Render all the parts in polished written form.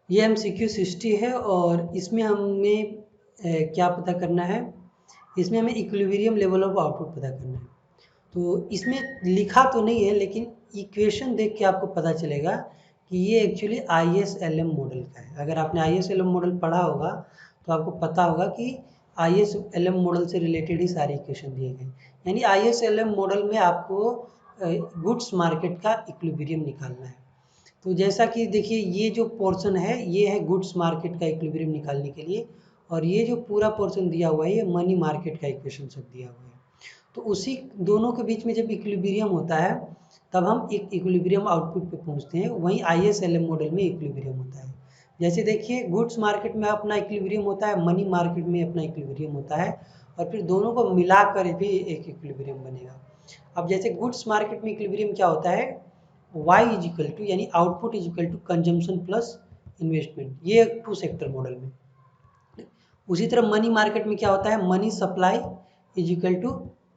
ये MCQ 60 है और इसमें हमें क्या पता करना है, इसमें हमें इक्विलिब्रियम लेवल ऑफ आउटपुट पता करना है। तो इसमें लिखा तो नहीं है, लेकिन इक्वेशन देख के आपको पता चलेगा कि ये एक्चुअली ISLM मॉडल का है। अगर आपने ISLM मॉडल पढ़ा होगा तो आपको पता होगा कि ISLM मॉडल से रिलेटेड ही सारे इक्वेशन दिए गए। यानी ISLM मॉडल में आपको गुड्स मार्केट का इक्विलिब्रियम निकालना है। तो जैसा कि देखिए, ये जो पोर्शन है ये है गुड्स मार्केट का इक्विलिब्रियम निकालने के लिए, और ये जो पूरा पोर्शन दिया हुआ है ये मनी मार्केट का इक्वेशन सब दिया हुआ है। तो उसी दोनों के बीच में जब इक्विलिब्रियम होता है तब हम एक इक्विलिब्रियम आउटपुट पे पहुंचते हैं। वहीं ISLM मॉडल में इक्विलिब्रियम होता है। जैसे देखिए, गुड्स मार्केट में अपना इक्विलिब्रियम होता है, मनी मार्केट में अपना इक्विलिब्रियम होता है, और फिर दोनों को मिलाकर भी एक इक्विलिब्रियम बनेगा। अब जैसे गुड्स मार्केट में इक्विलिब्रियम क्या होता है, Y इज इक्वल टू यानी output is equal to consumption plus investment, ये टू सेक्टर मॉडल में। उसी तरह मनी मार्केट में क्या होता है, money supply is equal to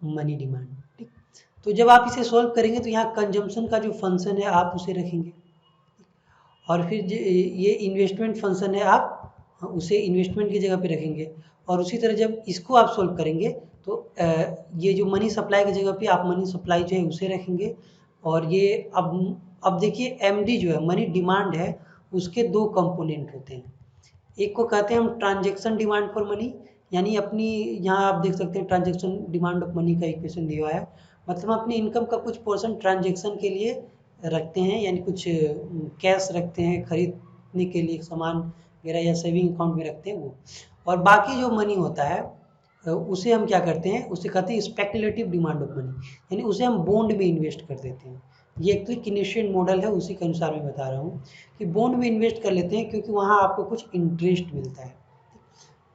money demand. ठीक, तो जब आप इसे सॉल्व करेंगे तो यहाँ कंजम्पशन का जो फंक्शन है आप उसे रखेंगे, और फिर ये इन्वेस्टमेंट फंक्शन है आप उसे इन्वेस्टमेंट की जगह पे रखेंगे। और उसी तरह जब इसको आप सोल्व करेंगे तो ये जो मनी सप्लाई की जगह पे आप मनी सप्लाई जो है उसे रखेंगे। और ये अब देखिए, MD जो है मनी डिमांड है, उसके दो कंपोनेंट होते हैं। एक को कहते हैं हम ट्रांजेक्शन डिमांड फॉर मनी, यानी अपनी, यहाँ आप देख सकते हैं ट्रांजेक्शन डिमांड ऑफ मनी का इक्वेशन दिया हुआ है। मतलब हम अपनी इनकम का कुछ पोर्शन ट्रांजेक्शन के लिए रखते हैं, यानी कुछ कैश रखते हैं खरीदने के लिए सामान वगैरह, या सेविंग अकाउंट में रखते हैं वो। और बाकी जो मनी होता है उसे हम क्या करते हैं, उसे कहते हैं स्पेकुलेटिव डिमांड ऑफ मनी, यानी उसे हम बॉन्ड में इन्वेस्ट कर देते हैं। ये एक किनेशियन मॉडल है, उसी के अनुसार मैं बता रहा हूँ कि बॉन्ड में इन्वेस्ट कर लेते हैं क्योंकि वहाँ आपको कुछ इंटरेस्ट मिलता है।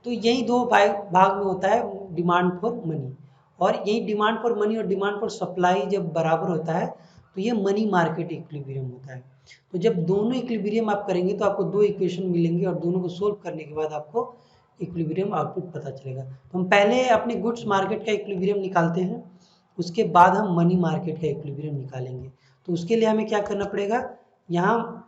तो यही दो भाग में होता है डिमांड फॉर मनी। और यही डिमांड फॉर मनी और डिमांड फॉर सप्लाई जब बराबर होता है तो ये मनी मार्केट इक्विलिब्रियम होता है। तो जब दोनों इक्विलिब्रियम आप करेंगे तो आपको दो इक्वेशन मिलेंगे, और दोनों को सोल्व करने के बाद आपको इक्विलिब्रियम आउटपुट पता चलेगा। तो हम पहले अपने गुड्स मार्केट का इक्विलिब्रियम निकालते हैं, उसके बाद हम मनी मार्केट का इक्विलिब्रियम निकालेंगे। तो उसके लिए हमें क्या करना पड़ेगा, यहाँ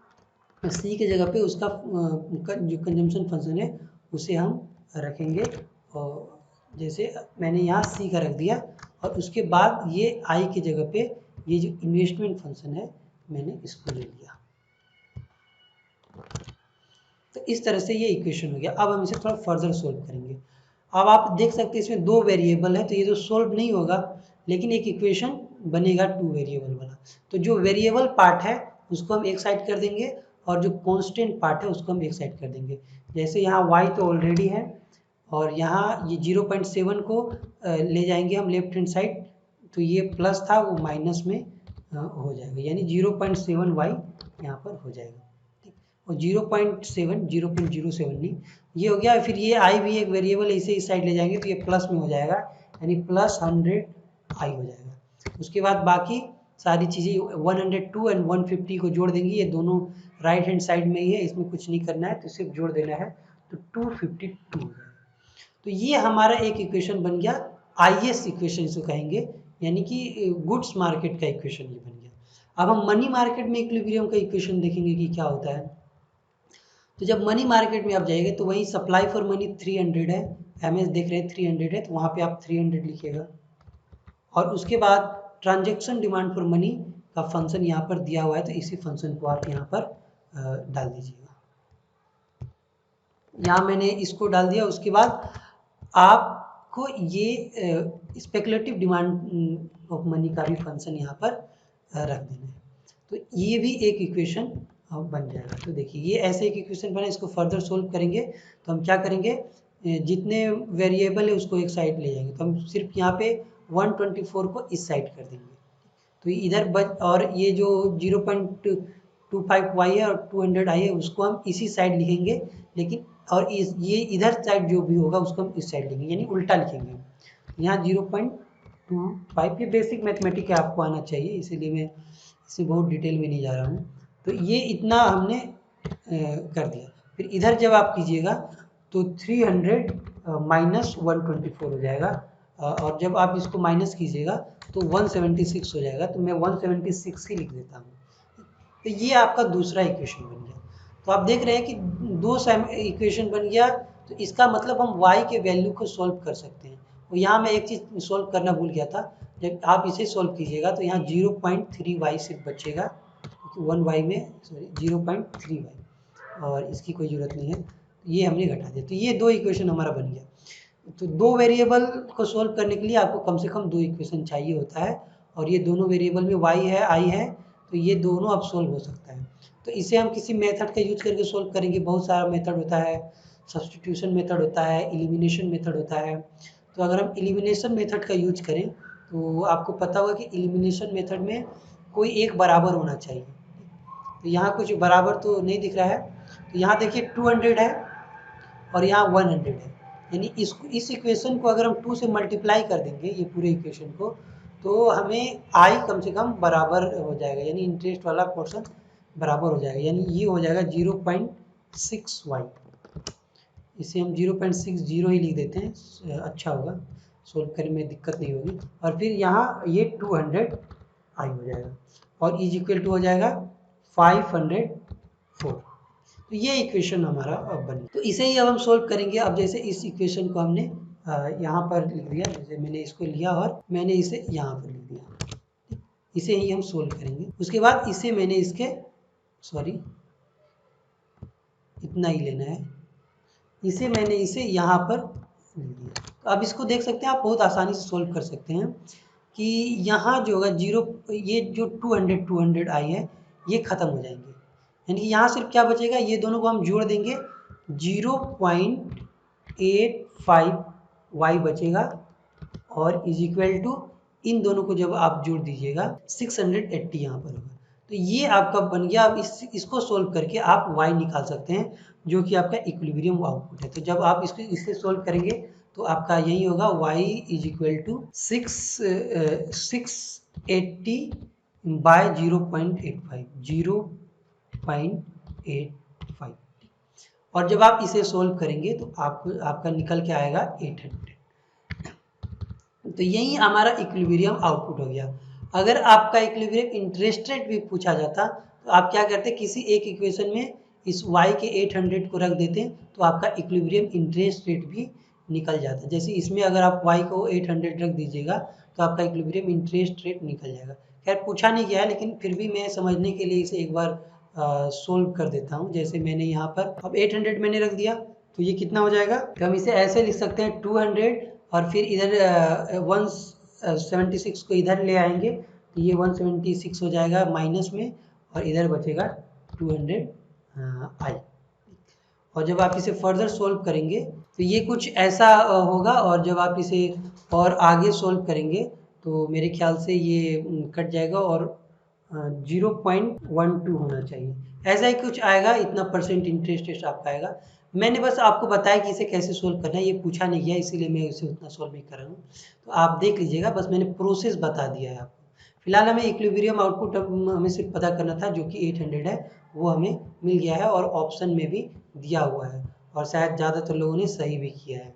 C की जगह पे उसका जो कंजम्पशन फंक्शन है उसे हम रखेंगे। और जैसे मैंने यहाँ C का रख दिया, और उसके बाद ये I की जगह पे ये जो इन्वेस्टमेंट फंक्शन है मैंने इसको ले लिया। तो इस तरह से ये इक्वेशन हो गया। अब हम इसे थोड़ा फर्दर सोल्व करेंगे। अब आप देख सकते हैं इसमें दो वेरिएबल है, तो ये तो सोल्व नहीं होगा, लेकिन एक इक्वेशन बनेगा टू वेरिएबल वाला। तो जो वेरिएबल पार्ट है उसको हम एक साइड कर देंगे, और जो कांस्टेंट पार्ट है उसको हम एक साइड कर देंगे। जैसे यहाँ y तो ऑलरेडी है, और यहाँ ये 0.7 को ले जाएंगे हम लेफ्ट हैंड साइड, तो ये प्लस था वो माइनस में हो जाएगा, यानी 0.7y यहाँ पर हो जाएगा। ठीक, और 0.7 नहीं, ये हो गया। फिर ये i भी एक वेरिएबल, इसे इस साइड ले जाएंगे तो ये प्लस में हो जाएगा, यानी प्लस 100i हो जाएगा। उसके बाद बाकी सारी चीज़ें 102 एंड 150 को जोड़ देंगे, ये दोनों राइट हैंड साइड में ही है, इसमें कुछ नहीं करना है, तो सिर्फ जोड़ देना है, तो 252 हो जाएगा। तो ये हमारा एक इक्वेशन बन गया, IS इक्वेशन इसको कहेंगे, यानी कि गुड्स मार्केट का इक्वेशन ये बन गया। अब हम मनी मार्केट में इक्विलिब्रियम का इक्वेशन देखेंगे कि क्या होता है। तो जब मनी मार्केट में आप जाएंगे तो वही सप्लाई फॉर मनी 300 है, MS देख रहे हैं 300 है, तो वहाँ पे आप 300 लिखिएगा। और उसके बाद ट्रांजेक्शन डिमांड फॉर मनी का फंक्शन यहाँ पर दिया हुआ है, तो इसी फंक्शन को आप यहाँ पर डाल दीजिएगा। यहाँ मैंने इसको डाल दिया। उसके बाद आपको ये स्पेकुलेटिव डिमांड ऑफ मनी का भी फंक्शन यहाँ पर रख देना है, तो ये भी एक इक्वेशन बन जाएगा। तो देखिए, ये ऐसे एक इक्वेशन बना, इसको फर्दर सोल्व करेंगे तो हम क्या करेंगे, जितने वेरिएबल है उसको एक साइड ले जाएंगे, तो हम सिर्फ यहाँ पे 124 को इस साइड कर देंगे, तो इधर बच, और ये जो 0.25y है और 200i है उसको हम इसी साइड लिखेंगे, लेकिन और ये इधर साइड जो भी होगा उसको हम इस साइड लिखेंगे, यानी उल्टा लिखेंगे। यहाँ 0.25, ये बेसिक मैथमेटिक है, आपको आना चाहिए, इसीलिए मैं इससे बहुत डिटेल में नहीं जा रहा हूँ। तो ये इतना हमने कर दिया। फिर इधर जब आप कीजिएगा तो 300 माइनस 124 हो जाएगा, और जब आप इसको माइनस कीजिएगा तो 176 हो जाएगा, तो मैं 176 ही लिख देता हूँ। तो ये आपका दूसरा इक्वेशन बन गया। तो आप देख रहे हैं कि दो इक्वेशन बन गया, तो इसका मतलब हम y के वैल्यू को सॉल्व कर सकते हैं। और यहाँ मैं एक चीज़ सॉल्व करना भूल गया था, जब आप इसे सॉल्व कीजिएगा तो यहाँ 0.3y सिर्फ बचेगा, क्योंकि 1y में सॉरी 0.3y, और इसकी कोई ज़रूरत नहीं है, ये हमने घटा दिया। तो ये दो इक्वेशन हमारा बन गया। तो दो वेरिएबल को सॉल्व करने के लिए आपको कम से कम दो इक्वेशन चाहिए होता है, और ये दोनों वेरिएबल में y है i है, तो ये दोनों अब सॉल्व हो सकता है। तो इसे हम किसी मेथड का यूज करके सॉल्व करेंगे। बहुत सारा मेथड होता है, सब्स्टिट्यूशन मेथड होता है, एलिमिनेशन मेथड होता है। तो अगर हम एलिमिनेशन मेथड का यूज करें तो आपको पता होगा कि एलिमिनेशन मेथड में कोई एक बराबर होना चाहिए। तो यहाँ कुछ बराबर तो नहीं दिख रहा है, तो यहाँ देखिए 200 है और यहाँ 100 है, यानी इस इक्वेशन को अगर हम 2 से मल्टीप्लाई कर देंगे ये पूरे इक्वेशन को, तो हमें आई कम से कम बराबर हो जाएगा, यानी इंटरेस्ट वाला पोर्शन बराबर हो जाएगा, यानी ये हो जाएगा 0.6y। इसे हम 0.60 ही लिख देते हैं, अच्छा होगा, सोल्व करने में दिक्कत नहीं होगी। और फिर यहाँ ये 200 आई हो जाएगा, और इज इक्वल टू हो जाएगा 504। तो ये इक्वेशन हमारा अब बन गया। तो इसे ही अब हम सोल्व करेंगे। अब जैसे इस इक्वेशन को हमने यहाँ पर लिख दिया, जैसे मैंने इसको लिया और मैंने इसे यहाँ पर लिख दिया, इसे ही हम सोल्व करेंगे। उसके बाद इसे मैंने इसके इतना ही लेना है, इसे मैंने इसे यहाँ पर लिख दिया। तो अब इसको देख सकते हैं आप, बहुत आसानी से सोल्व कर सकते हैं कि यहाँ जो होगा ये जो 200 आई है ये ख़त्म हो जाएंगे, यानी कि यहाँ सिर्फ क्या बचेगा, ये दोनों को हम जोड़ देंगे, 0.85y बचेगा, और इज इक्वल टू इन दोनों को जब आप जोड़ दीजिएगा 680 यहाँ पर होगा। तो ये आपका बन गया। अब इसको सोल्व करके आप y निकाल सकते हैं, जो कि आपका इक्विलिब्रियम आउटपुट है। तो जब आप इसे सोल्व करेंगे तो आपका यही होगा, y is equal to 680 by 0.85। और जब आप इसे सोल्व करेंगे तो आपका निकल के आएगा 800। तो यही हमारा इक्विलिब्रियम आउटपुट हो गया। अगर आपका इक्विलिब्रियम इंटरेस्ट रेट भी पूछा जाता तो आप क्या करते, किसी एक इक्वेशन में इस y के 800 को रख देते, तो आपका इक्विलिब्रियम इंटरेस्ट रेट भी निकल जाता। जैसे इसमें अगर आप y को 800 रख दीजिएगा तो आपका इक्विलिब्रियम इंटरेस्ट रेट निकल जाएगा। खैर पूछा नहीं गया है, लेकिन फिर भी मैं समझने के लिए इसे एक बार सोल्व कर देता हूँ। जैसे मैंने यहाँ पर अब 800 मैंने रख दिया, तो ये कितना हो जाएगा, तो हम इसे ऐसे लिख सकते हैं 200, और फिर इधर 176 को इधर ले आएंगे, तो ये 176 हो जाएगा माइनस में, और इधर बचेगा 200 आई। और जब आप इसे फर्दर सोल्व करेंगे तो ये कुछ ऐसा होगा, और जब आप इसे और आगे सोल्व करेंगे तो मेरे ख्याल से ये कट जाएगा और 0.12 होना चाहिए, ऐसा ही कुछ आएगा। इतना परसेंट इंटरेस्ट आपका आएगा। मैंने बस आपको बताया कि इसे कैसे सोल्व करना है, ये पूछा नहीं गया, इसीलिए मैं इसे उतना सोल्व नहीं कर रहा हूँ। तो आप देख लीजिएगा, बस मैंने प्रोसेस बता दिया है आपको। फिलहाल हमें इक्विलिब्रियम आउटपुट हमें सिर्फ पता करना था, जो कि 800 है, वो हमें मिल गया है, और ऑप्शन में भी दिया हुआ है, और शायद ज़्यादातर लोगों ने सही भी किया है।